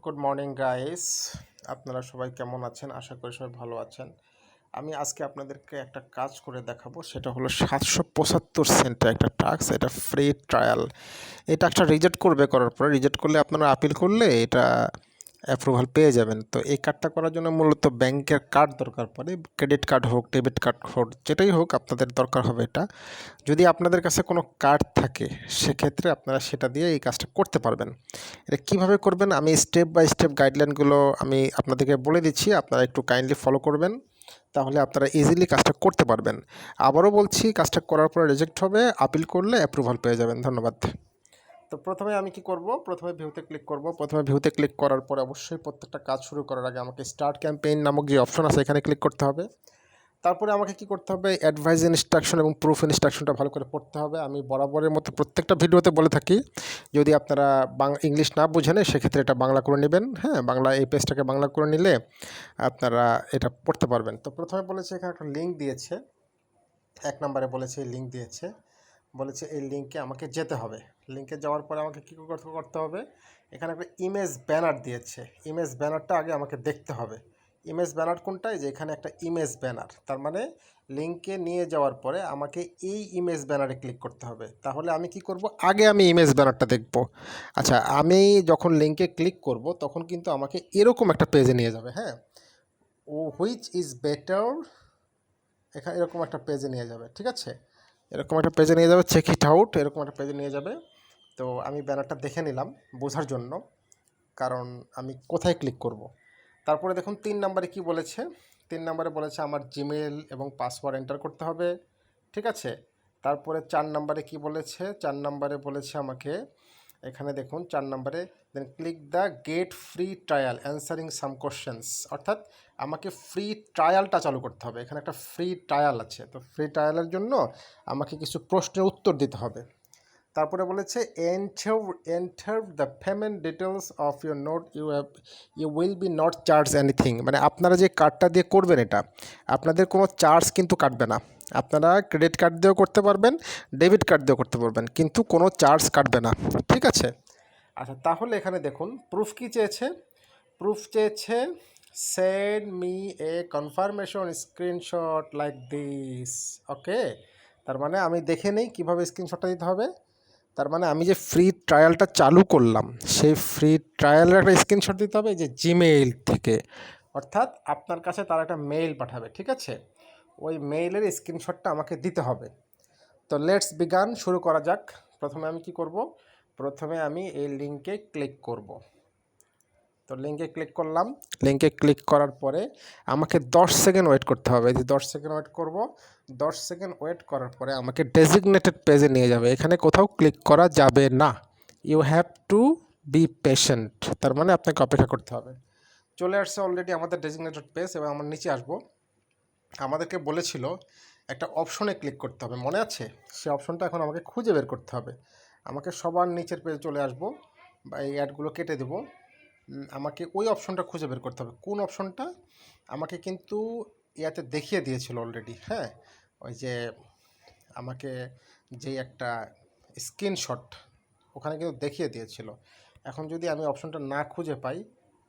Good morning guys, আপনারা সবাই কেমন আছেন? আশা করি সবাই ভালো আছেন। আমি আজকে আপনাদেরকে একটা কাজ করে দেখাবো, সেটা হলো 775 সেন্টের একটা টাস্ক। এটা ফ্রি ট্রায়াল। এই টাস্কটা রিজেক্ট করবে, করার পরে রিজেক্ট করলে আপনারা আপিল করলে এটা অ্যাপ্রুভাল পেয়ে যাবেন। তো এই কার্ডটা করার জন্য মূলত ব্যাংকের কার্ড দরকার পড়ে, ক্রেডিট কার্ড হোক, ডেবিট কার্ড হোক, যেটাই হোক আপনাদের দরকার হবে এটা। যদি আপনাদের কাছে কোনো কার্ড থাকে সেক্ষেত্রে আপনারা সেটা দিয়ে এই কাজটা করতে পারবেন। এটা কীভাবে করবেন আমি স্টেপ বাই স্টেপ গাইডলাইনগুলো আমি আপনাদেরকে বলে দিচ্ছি, আপনারা একটু কাইন্ডলি ফলো করবেন, তাহলে আপনারা ইজিলি কাজটা করতে পারবেন। আবারও বলছি, কাজটা করার পরে রিজেক্ট হবে, আপিল করলে অ্যাপ্রুভাল পেয়ে যাবেন। ধন্যবাদ। তো প্রথমে আমি কি করব, প্রথমে ভিউতে ক্লিক করব। প্রথমে ভিউতে ক্লিক করার পরে অবশ্যই প্রত্যেকটা কাজ শুরু করার আগে আমাকে স্টার্ট ক্যাম্পেইন নামক যে অপশন আছে এখানে ক্লিক করতে হবে। তারপরে আমাকে কি করতে হবে, অ্যাডভাইস ইনস্ট্রাকশন এবং প্রুফ ইনস্ট্রাকশনটা ভালো করে পড়তে হবে। আমি বরাবরের মতো প্রত্যেকটা ভিডিওতে বলে থাকি, যদি আপনারা ইংলিশ না বুঝেন সেক্ষেত্রে এটা বাংলা করে নেবেন। হ্যাঁ, বাংলা এই পেজটাকে বাংলা করে নিলে আপনারা এটা পড়তে পারবেন। তো প্রথমে বলেছে এখানে একটা লিঙ্ক দিয়েছে, 1 নম্বরে বলেছে লিঙ্ক দিয়েছে, বলেছে এই লিঙ্কে আমাকে যেতে হবে। লিঙ্কে যাওয়ার পরে আমাকে কী করতে হবে, এখানে একটা ইমেজ ব্যানার দিয়েছে। ইমেজ ব্যানারটা আগে আমাকে দেখতে হবে। ইমেজ ব্যানার কোনটায়, যে এখানে একটা ইমেজ ব্যানার, তার মানে লিঙ্কে নিয়ে যাওয়ার পরে আমাকে এই ইমেজ ব্যানারে ক্লিক করতে হবে। তাহলে আমি কি করব, আগে আমি ইমেজ ব্যানারটা দেখব। আচ্ছা, আমি যখন লিঙ্কে ক্লিক করব তখন কিন্তু আমাকে এরকম একটা পেজে নিয়ে যাবে। হ্যাঁ, ও হুইচ ইজ বেটার, এখানে এরকম একটা পেজে নিয়ে যাবে। ঠিক আছে, এরকম একটা পেজে নিয়ে যাবে, চেক ইট আউট, এরকম একটা পেজে নিয়ে যাবে। তো আমি ব্যানারটা দেখে নিলাম বোঝার জন্য, কারণ আমি কোথায় ক্লিক করব। তারপরে দেখুন 3 নম্বরে কি বলেছে। 3 নম্বরে বলেছে আমার জিমেল এবং পাসওয়ার্ড এন্টার করতে হবে। ঠিক আছে, তারপরে 4 নম্বরে কি বলেছে, 4 নম্বরে বলেছে আমাকে, এখানে দেখুন 4 নম্বরে, then click the get free trial answering some questions, অর্থাৎ আমাকে ফ্রি ট্রায়ালটা চালু করতে হবে। এখানে একটা ফ্রি ট্রায়াল আছে, তো ফ্রি ট্রায়ালের জন্য আমাকে কিছু প্রশ্নের উত্তর দিতে হবে। তারপরে বলেছে enter the payment details of your note, you will be not charge anything. মানে আপনারা যে কার্ডটা দিয়ে করবেন এটা আপনাদের কোনো চার্জ কিন্তু কাটবে না। আপনারা ক্রেডিট কার্ড দিয়েও করতে পারবেন, ডেবিট কার্ড দিয়েও করতে পারবেন, কিন্তু কোনো চার্জ কাটবে না। ঠিক আছে, আচ্ছা তাহলে এখানে দেখুন প্রুফ কি চেয়েছে। প্রুফ চেয়েছে send me a confirmation screenshot like this. Okay, তার মানে আমি দেখে নিই কীভাবে স্ক্রিনশটটা দিতে হবে। তার মানে আমি যে ফ্রি ট্রায়ালটা চালু করলাম সেই ফ্রি ট্রায়ালের একটা স্ক্রিনশট দিতে হবে, যে জিমেইল থেকে, অর্থাৎ আপনার কাছে তারা একটা মেইল পাঠাবে। ঠিক আছে, ওই মেইলের স্ক্রিনশটটা আমাকে দিতে হবে। তো লেটস বিগান, শুরু করা যাক। প্রথমে আমি কি করব, প্রথমে আমি এই লিঙ্কে ক্লিক করব। তো লিঙ্কে ক্লিক করলাম। লিঙ্কে ক্লিক করার পরে আমাকে 10 সেকেন্ড ওয়েট করতে হবে। যে 10 সেকেন্ড ওয়েট করব, 10 সেকেন্ড ওয়েট করার পরে আমাকে ডেজিগনেটেড পেজে নিয়ে যাবে। এখানে কোথাও ক্লিক করা যাবে না, you have to be patient, তার মানে আপনাকে অপেক্ষা করতে হবে। চলে আসছে অলরেডি আমাদের ডেজিগনেটেড পেজ। এবার আমার নিচে আসবো, আমাদেরকে বলেছিল একটা অপশনে ক্লিক করতে হবে, মনে আছে? সেই অপশনটা এখন আমাকে খুঁজে বের করতে হবে। আমাকে সবার নিচের পেজে চলে আসবো, বা এই অ্যাডগুলো কেটে দেবো। আমাকে ওই অপশনটা খুঁজে বের করতে হবে। কোন অপশনটা আমাকে কিন্তু ইয়াতে দেখিয়ে দিয়েছিল অলরেডি। হ্যাঁ, ওই যে আমাকে যেই একটা স্ক্রিনশট ওখানে কিন্তু দেখিয়ে দিয়েছিল। এখন যদি আমি অপশনটা না খুঁজে পাই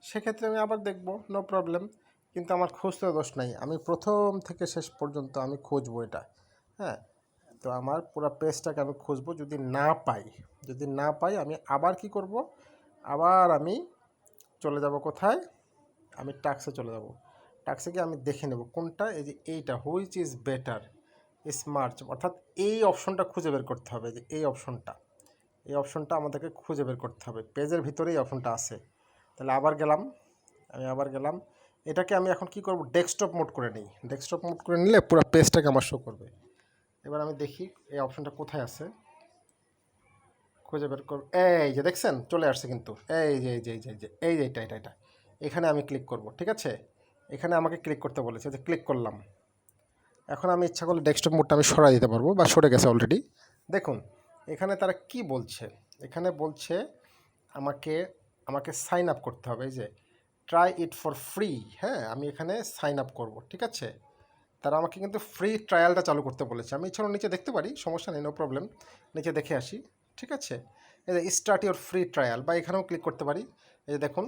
সেক্ষেত্রে আমি আবার দেখব, নো প্রবলেম, কিন্তু আমার খুঁজতে দোষ নাই। আমি প্রথম থেকে শেষ পর্যন্ত আমি খুঁজবো এটা। হ্যাঁ, তো আমার পুরো পেজটাকে আমি খুঁজবো। যদি না পাই আমি আবার কি করব, আবার আমি চলে যাব কোথায়, আমি টাক্সে চলে যাব। টাক্সে গিয়ে আমি দেখে নেব কোনটা, এই যে এইটা হুইচ ইজ বেটার স্মার্ট, অর্থাৎ এই অপশনটা খুঁজে বের করতে হবে। যে এই অপশনটা আমাদেরকে খুঁজে বের করতে হবে, পেজের ভিতরেই অপশনটা আছে। তাহলে আবার গেলাম। এটাকে আমি এখন কি করব, ডেস্কটপ মোড করে নিই। ডেস্কটপ মোড করে নিলে পুরো পেজটাকে আমার শো করবে। এবার আমি দেখি এই অপশনটা কোথায় আছে, খুঁজে বের করব। এই যে দেখছেন চলে আসছে কিন্তু, এটা এখানে আমি ক্লিক করব। ঠিক আছে, এখানে আমাকে ক্লিক করতে বলেছে, যে ক্লিক করলাম। এখন আমি ইচ্ছা করলে ডেস্কটপ মোডটা আমি সরাই দিতে পারবো, বা সরে গেছে অলরেডি। দেখুন এখানে তারা কি বলছে, এখানে বলছে আমাকে সাইন আপ করতে হবে। এই যে ট্রাই ইট ফর ফ্রি। হ্যাঁ, আমি এখানে সাইন আপ করব। ঠিক আছে, তারা আমাকে কিন্তু ফ্রি ট্রায়ালটা চালু করতে বলেছে। আমি এছাড়াও নিচে দেখতে পারি, সমস্যা নেই, নো প্রবলেম, নিচে দেখে আসি। ঠিক আছে, এই যে স্টার্ট ইউর ফ্রি ট্রায়াল, বা এখানেও ক্লিক করতে পারি। এই যে দেখুন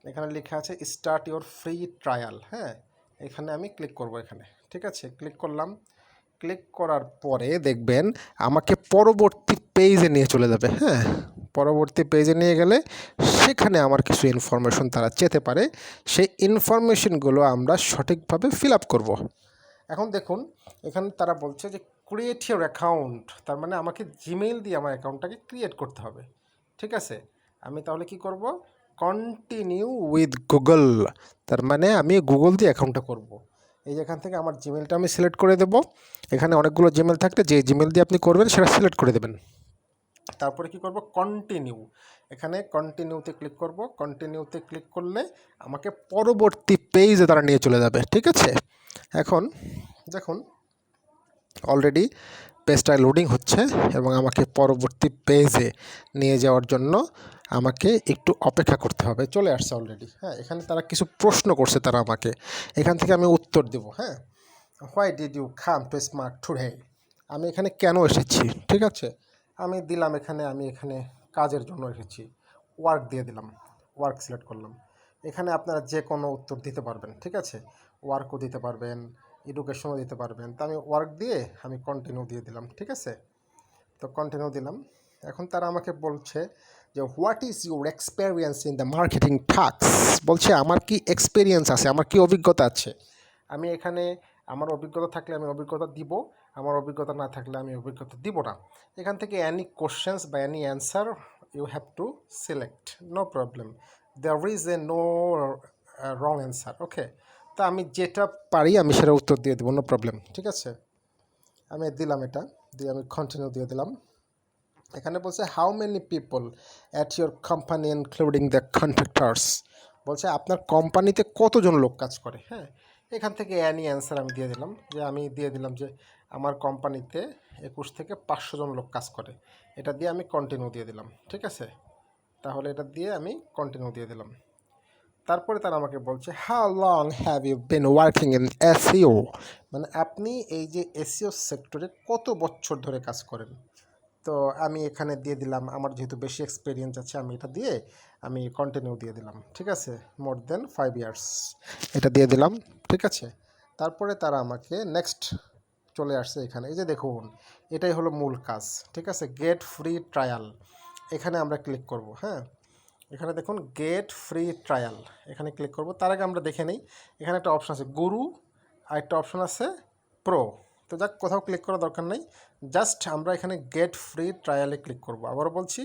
এখানে লেখা আছে স্টার্ট ইওর ফ্রি ট্রায়াল। হ্যাঁ, এখানে আমি ক্লিক করব এখানে, ঠিক আছে, ক্লিক করলাম। ক্লিক করার পরে দেখবেন আমাকে পরবর্তী পেজে নিয়ে চলে যাবে। হ্যাঁ, পরবর্তী পেজে নিয়ে গেলে সেখানে আমার কিছু ইনফরমেশন তারা চেতে পারে, সেই ইনফরমেশনগুলো আমরা সঠিকভাবে ফিল আপ করবো। এখন দেখুন এখানে তারা বলছে যে ক্রিয়েট ইউর অ্যাকাউন্ট, তার মানে আমাকে জিমেইল দিয়ে আমার অ্যাকাউন্টটাকে ক্রিয়েট করতে হবে। ঠিক আছে, আমি তাহলে কি করব, কন্টিনিউ উইথ গুগল, তার মানে আমি গুগল দিয়ে অ্যাকাউন্টটা করব। এই যে এখান থেকে আমার জিমেলটা আমি সিলেক্ট করে দেব। এখানে অনেকগুলো জিমেল থাকলে যে জিমেল দিয়ে আপনি করবেন সেটা সিলেক্ট করে দেবেন। তারপরে কি করব, কন্টিনিউ, এখানে কন্টিনিউতে ক্লিক করব। কন্টিনিউতে ক্লিক করলে আমাকে পরবর্তী পেজে তারা নিয়ে চলে যাবে। ঠিক আছে, এখন দেখুন অলরেডি পেজটা লোডিং হচ্ছে এবং আমাকে পরবর্তী পেজে নিয়ে যাওয়ার জন্য আমাকে একটু অপেক্ষা করতে হবে। চলে আসছে অলরেডি। হ্যাঁ, এখানে তারা কিছু প্রশ্ন করছে তারা আমাকে, এখান থেকে আমি উত্তর দেব। হ্যাঁ, why did you come to smart today, আমি এখানে কেন এসেছি। ঠিক আছে, আমি দিলাম এখানে, আমি এখানে কাজের জন্য এসেছি, ওয়ার্ক দিয়ে দিলাম, ওয়ার্ক সিলেক্ট করলাম। এখানে আপনারা যে কোনো উত্তর দিতে পারবেন। ঠিক আছে, ওয়ার্কও দিতে পারবেন, এডুকেশনও দিতে পারবেন। তো আমি ওয়ার্ক দিয়ে আমি কন্টিনিউ দিয়ে দিলাম। ঠিক আছে, তো কন্টিনিউ দিলাম। এখন তারা আমাকে বলছে যে what is your experience in the marketing task, বলছে আমার কি এক্সপেরিয়েন্স আছে, আমার কি অভিজ্ঞতা আছে। আমি এখানে আমার অভিজ্ঞতা থাকলে আমি অভিজ্ঞতা দিব, আমার অভিজ্ঞতা না থাকলে আমি অভিজ্ঞতা দিব না। এখান থেকে অ্যানি কোশ্চেন্স বা any answer you have to select, no problem, there is a no wrong answer. Okay, তা আমি যেটা পারি আমি সেটা উত্তর দিয়ে দেবো, নো প্রবলেম। ঠিক আছে, আমি দিলাম, এটা দিয়ে আমি কন্টিনিউ দিয়ে দিলাম। এখানে বলছে how many people at your company including the contractors, বলছে আপনার কোম্পানিতে কতজন লোক কাজ করে। হ্যাঁ, এখান থেকে অ্যানি অ্যান্সার আমি দিয়ে দিলাম, যে আমি দিয়ে দিলাম যে আমার কোম্পানিতে 21 থেকে 500 জন লোক কাজ করে। এটা দিয়ে আমি কন্টিনিউ দিয়ে দিলাম। ঠিক আছে, তাহলে এটা দিয়ে আমি কন্টিনিউ দিয়ে দিলাম। তারপরে তারা আমাকে বলছে how long have you been working in SEO, মানে আপনি এই যে এসইও সেক্টরে কত বছর ধরে কাজ করেন। তো আমি এখানে দিয়ে দিলাম, আমার যেহেতু বেশি এক্সপিরিয়েন্স আছে আমি এটা দিয়ে আমি কন্টিনিউ দিয়ে দিলাম। ঠিক আছে, মোর দেন 5 ইয়ার্স, এটা দিয়ে দিলাম। ঠিক আছে, তারপরে তারা আমাকে নেক্সট চলে আসছে এখানে। এই যে দেখুন এটাই হলো মূল কাজ। ঠিক আছে, গেট ফ্রি ট্রায়াল, এখানে আমরা ক্লিক করব। হ্যাঁ, এখানে দেখুন গেট ফ্রি ট্রায়াল, এখানে ক্লিক করব। তার আগে আমরা দেখে নিই, এখানে একটা অপশান আছে গুরু আর একটা অপশান আছে প্রো। তো যাক, কোথাও ক্লিক করার দরকার নেই, জাস্ট আমরা এখানে গেট ফ্রি ট্রায়ালে ক্লিক করব। আবারও বলছি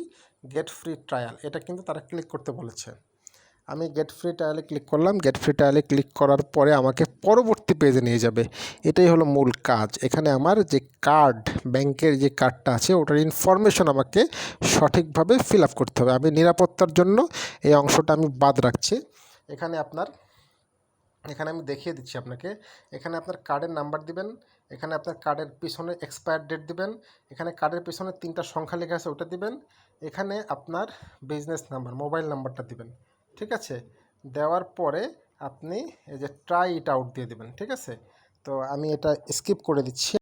গেট ফ্রি ট্রায়াল, এটা কিন্তু তারা ক্লিক করতে বলেছে। আমি গেট ফ্রি ট্রায়ালে ক্লিক করলাম। গেট ফ্রি ট্রায়ালে ক্লিক করার পরে আমাকে পরবর্তী পেজে নিয়ে যাবে। এটাই হলো মূল কাজ। এখানে আমার যে কার্ড, ব্যাংকের যে কার্ডটা আছে ওটার ইনফরমেশন আমাকে সঠিকভাবে ফিল আপ করতে হবে। আমি নিরাপত্তার জন্য এই অংশটা আমি বাদ রাখছি। এখানে আমি দেখিয়ে দিচ্ছি আপনাকে। এখানে আপনার কার্ডের নাম্বার দিবেন, এখানে আপনার কার্ডের পিছনে এক্সপায়ার ডেট দিবেন, এখানে কার্ডের পিছনে 3টা সংখ্যা লেখা আছে ওটা দিবেন, এখানে আপনার বিজনেস নাম্বার, মোবাইল নাম্বারটা দিবেন। ঠিক আছে, দেওয়ার পরে আপনি এই যে ট্রাই ইট আউট দিয়ে দিবেন। ঠিক আছে, তো আমি এটা স্কিপ করে দিচ্ছি।